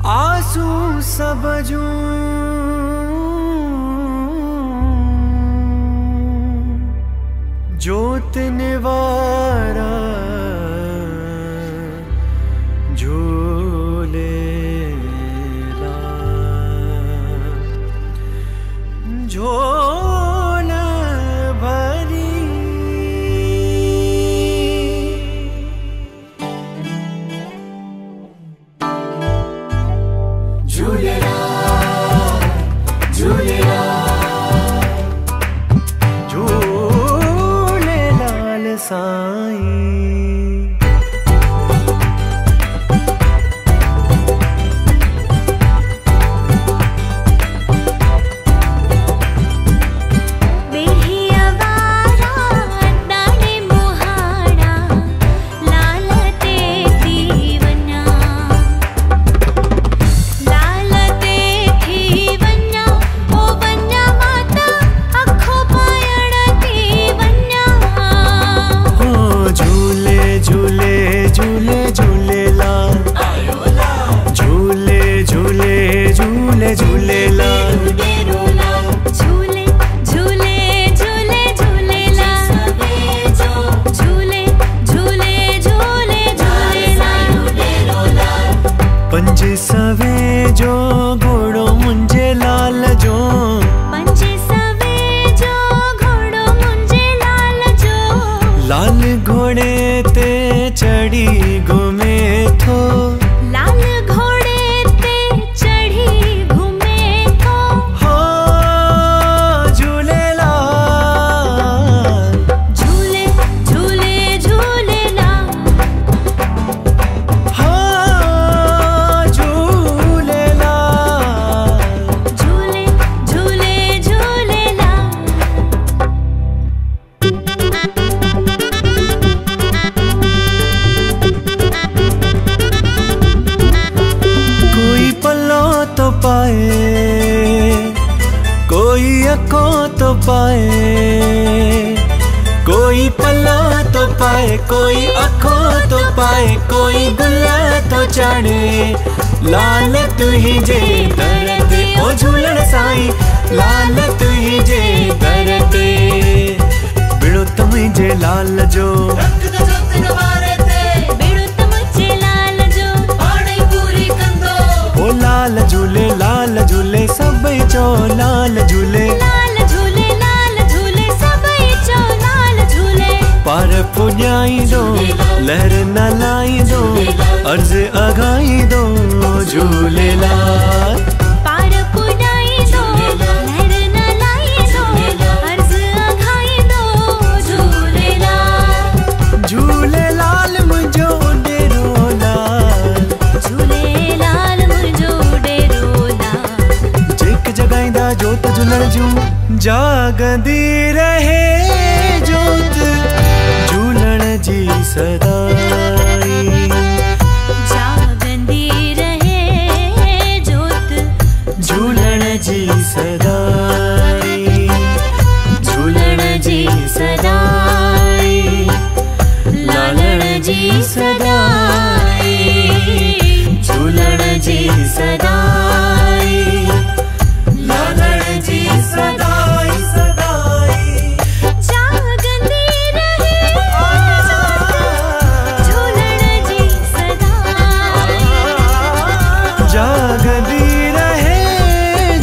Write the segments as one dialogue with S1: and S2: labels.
S1: आंसू सबजू जोत निवारा झूलेला झोल भरी झूलेला झूलेला झूलेलाल साईं। पंज सवे जो घोड़ो मुंजे लाल जो
S2: पंज सवे जो घोड़ो मुंजे लाल जो
S1: लाल घोड़े ते चढ़ी घूमे थो
S2: लाल घोड़े ते चढ़ी घूमे थो
S1: हो झूलेलाल
S2: झूले झूले झूलेलाल
S1: हो झूलेलाल
S2: झूले झूले झूलेलाल।
S1: कोई पल्लो तो पाए कोई अखों तो पाए कोई पल्लो तो पाए कोई अखों तो पाए कोई गुल्ला तो चढ़े लाल तुही जे दर ते ओ झूलण साईं लाल तुही जे दर ते बिड़ो तुझे लाल जो
S2: बेड़ो तमुचे लाल जो पाणी पूरी कंदो
S1: ओ लाल झूले सब चो लाल झूले
S2: सभई चो लाल झूले
S1: पार पुॼाई दो लहर न लाई दो अर्ज़ अघाई दो झूलेलाल
S2: पार पुॼाई दो लहर न लाई दो अर्ज़ अघाई दो झूलेलाल
S1: झूलेलाल मुंहिंजो डेरो लाल
S2: झूलेलाल मुंहिंजो डेरो लाल
S1: जेक जगाईंदा जोत झूलण जूं जागंदी रहे जोत झूलण जी सदाई
S2: जागंदी रहे जोत
S1: झूलण जी सदाई झूलण जी सदाई लालण जी सदाई झूलण जी सदाई लालण जी सदाई सदाई
S2: जागंदी रहे झूलण जी सदाई
S1: जागदी रहे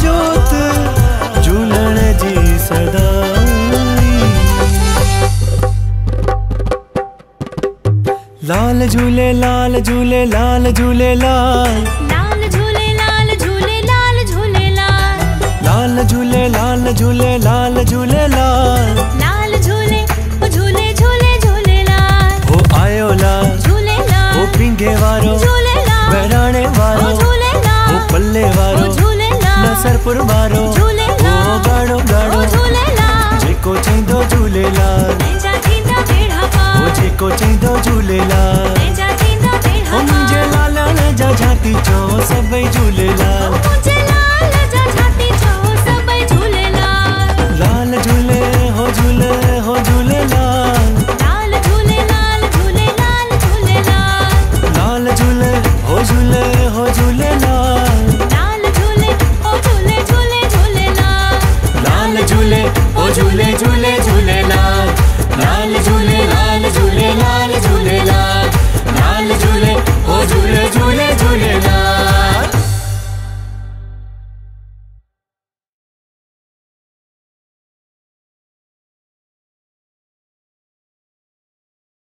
S1: जोत झूलण जी सदाई लाल झूले लाल झूले लाल झूले लाल
S2: लाल झूले लाल झूले लाल झूले लाल
S1: लाल झूले लाल झूले लाल झूले लाल
S2: लाल झूले ओ झूले झूले झूले लाल
S1: हो आयो लाल
S2: झूले लाल
S1: हो पिंगे वारो
S2: झूले लाल
S1: बहराणे वारो
S2: झूले लाल
S1: हो पल्ले वारो
S2: झूले लाल
S1: नसरपुर वारो
S2: झूले
S1: हो गाड़ो गाड़ो